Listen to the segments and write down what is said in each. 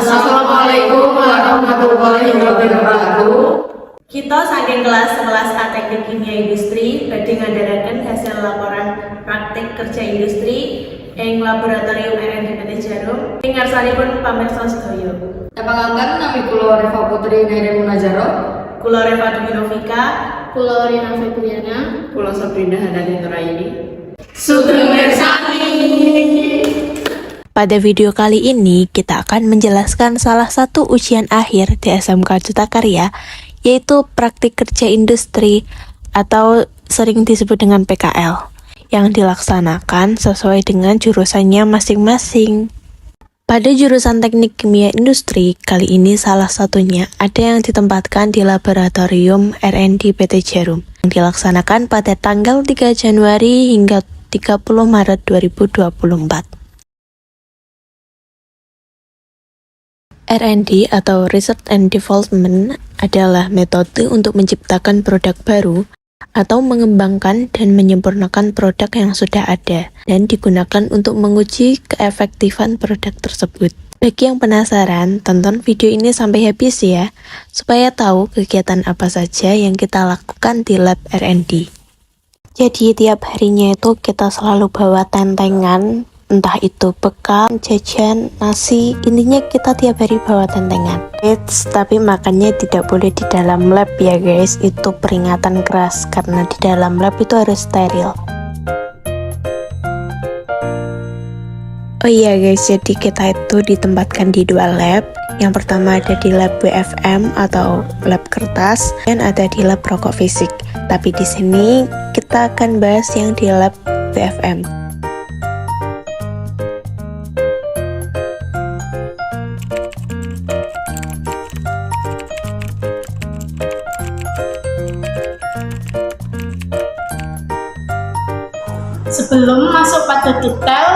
Assalamualaikum warahmatullahi wabarakatuh. Kita saking kelas 11 A Teknik Kimia Industri badhe ngandharaken hasil laporan praktik kerja industri ing laboratorium R&D PT Jarum ing ngarsanipun pamirsa sedaya. Panganten nami kula Reva Putri Nere Munazaro, Kula Reva Dwi Novika, Kula Rina Febriana, kula Sabrina Hanani Nuraini. Sugeng mirsani. Pada video kali ini, kita akan menjelaskan salah satu ujian akhir di SMK Cipta Karya, yaitu praktik kerja industri atau sering disebut dengan PKL, yang dilaksanakan sesuai dengan jurusannya masing-masing. Pada jurusan Teknik Kimia Industri, kali ini salah satunya ada yang ditempatkan di Laboratorium R&D PT Jarum, yang dilaksanakan pada tanggal 3 Januari hingga 30 Maret 2024. R&D atau Research and Development adalah metode untuk menciptakan produk baru atau mengembangkan dan menyempurnakan produk yang sudah ada dan digunakan untuk menguji keefektifan produk tersebut. Bagi yang penasaran, tonton video ini sampai habis ya, supaya tahu kegiatan apa saja yang kita lakukan di lab R&D. Jadi tiap harinya itu kita selalu bawa tentengan, entah itu bekal, jajan, nasi, intinya kita tiap hari bawa tentengan. Tapi makannya tidak boleh di dalam lab ya guys, itu peringatan keras karena di dalam lab itu harus steril. Oh iya guys, jadi kita itu ditempatkan di dua lab. Yang pertama ada di lab WFM atau lab kertas dan ada di lab rokok fisik. Tapi di sini kita akan bahas yang di lab WFM. Sebelum masuk pada detail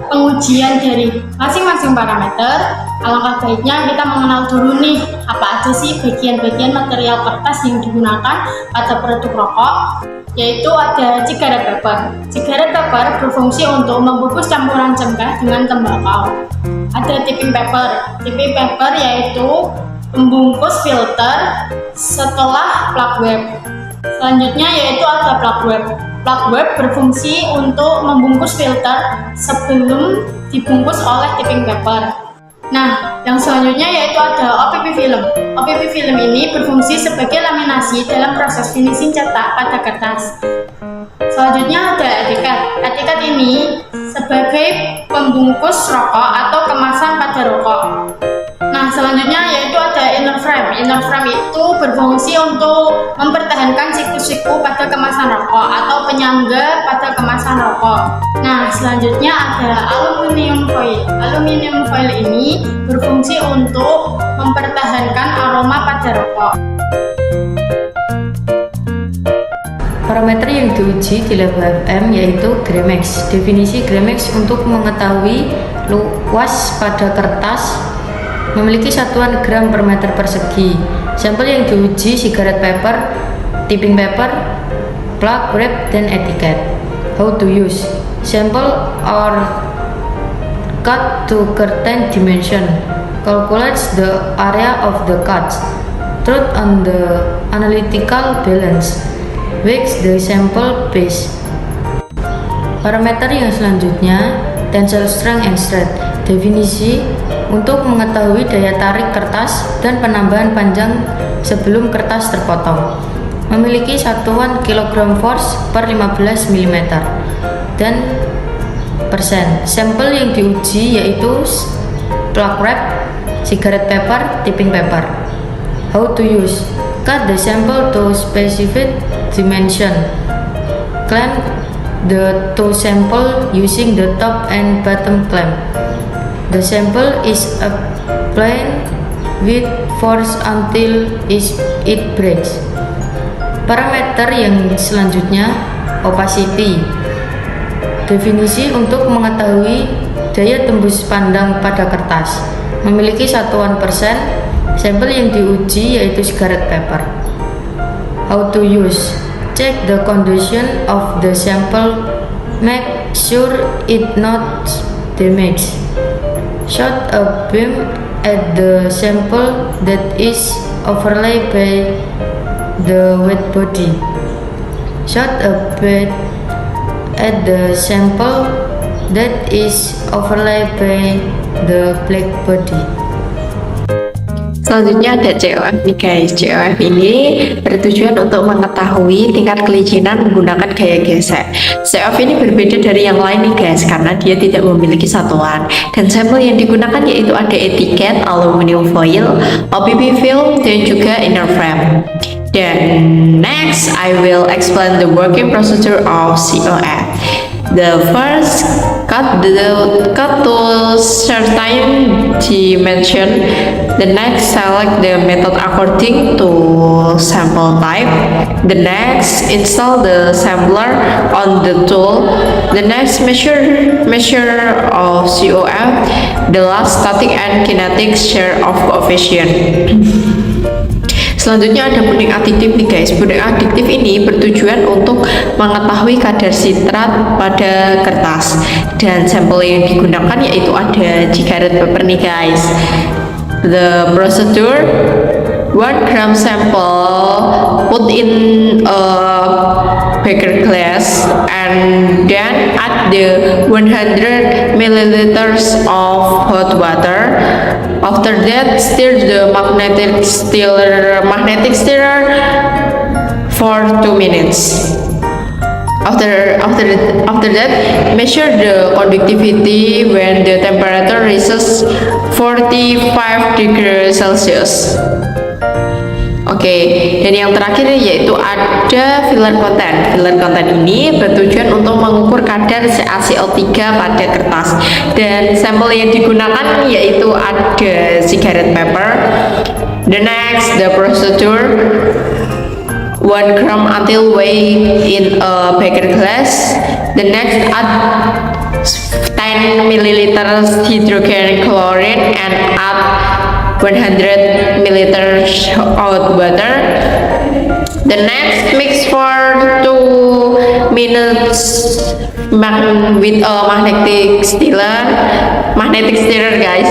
pengujian dari masing-masing parameter, alangkah baiknya kita mengenal dulu nih apa aja sih bagian-bagian material kertas yang digunakan pada produk rokok, yaitu ada cigarette paper. Cigarette paper berfungsi untuk membungkus campuran cengkeh dengan tembakau. Ada tipping paper. Tipping paper yaitu pembungkus filter setelah plug web. Selanjutnya yaitu ada plug web. Plug web berfungsi untuk membungkus filter sebelum dibungkus oleh tipping paper. Nah, yang selanjutnya yaitu ada OPP film. OPP film ini berfungsi sebagai laminasi dalam proses finishing cetak pada kertas. Selanjutnya ada etiket. Etiket ini sebagai pembungkus rokok atau kemasan pada rokok. Nah, selanjutnya yaitu ada inner frame. Inner frame itu berfungsi untuk mempertahankan siku-siku pada kemasan rokok atau penyangga pada kemasan rokok. Nah, selanjutnya ada aluminium foil. Aluminium foil ini berfungsi untuk mempertahankan aroma pada rokok. Parameter yang diuji di lab WFM yaitu Gramex. Definisi Gramex untuk mengetahui luas pada kertas memiliki satuan gram per meter persegi. Sampel yang diuji cigarette paper, tipping paper, plug wrap, dan etiket. How to use? Sample are cut to certain dimension. Calculates the area of the cuts. Truth on the analytical balance. Weighs the sample base. Parameter yang selanjutnya tensile strength and strength. Definisi untuk mengetahui daya tarik kertas dan penambahan panjang sebelum kertas terpotong. Memiliki satuan kilogram force per 15 mm dan persen. Sampel yang diuji yaitu plug wrap, cigarette paper, tipping paper. How to use? Cut the sample to specific dimension. Clamp the two sample using the top and bottom clamp. The sample is applied with force until it breaks. Parameter yang selanjutnya opacity. Definisi untuk mengetahui daya tembus pandang pada kertas. Memiliki satuan persen. Sampel yang diuji yaitu cigarette paper. How to use? Check the condition of the sample. Make sure it not damaged. Shot a beam at the sample that is overlaid by the wet body. Shot a bit at the sample that is overlaid by the black body. Selanjutnya ada COF nih guys. COF ini bertujuan untuk mengetahui tingkat kelicinan menggunakan gaya gesek. COF ini berbeda dari yang lain nih guys karena dia tidak memiliki satuan. Dan sampel yang digunakan yaitu ada etiket, aluminium foil, OPP film, dan juga inner frame. Dan next I will explain the working procedure of COF. The first, cut to certain dimension. The next, select the method according to sample type. The next, install the sampler on the tool. The next, measure of COF. The last, static and kinetic share of coefficient. Selanjutnya ada puding adiktif nih guys. Puding adiktif ini bertujuan untuk mengetahui kadar sitrat pada kertas. Dan sampel yang digunakan yaitu ada cigarette paper nih guys. The procedure: 1 gram sample put in a beaker glass and then add the 100 milliliters of hot water. After that, stir the magnetic stirrer for 2 minutes. After that, measure the conductivity when the temperature reaches 45 degrees Celsius. Oke, dan yang terakhir yaitu ada filler content. Filler content ini bertujuan untuk mengukur kadar CaCO3 pada kertas. Dan sampel yang digunakan yaitu ada cigarette paper. The next, the procedure: 1 gram until weighed in a beaker glass. The next, add 10 milliliters hydrogen chlorine and add 100 milliliters hot water. The next, mix for 2 minutes with a magnetic stirrer guys.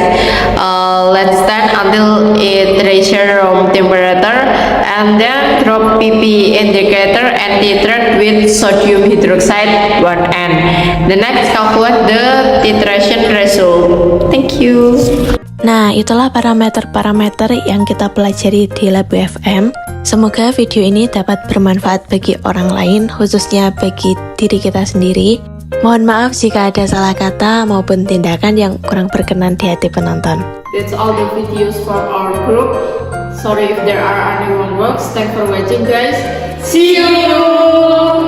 Let's stand until it reaches room temperature and then drop PP indicator and titrate with sodium hydroxide 1N. The next, calculate the titration result. Thank you. Nah, itulah parameter-parameter yang kita pelajari di Lab BFM. Semoga video ini dapat bermanfaat bagi orang lain, khususnya bagi diri kita sendiri. Mohon maaf jika ada salah kata maupun tindakan yang kurang berkenan di hati penonton. That's all the videos for our group. Sorry if there are any wrong words. Thanks for watching guys. See you!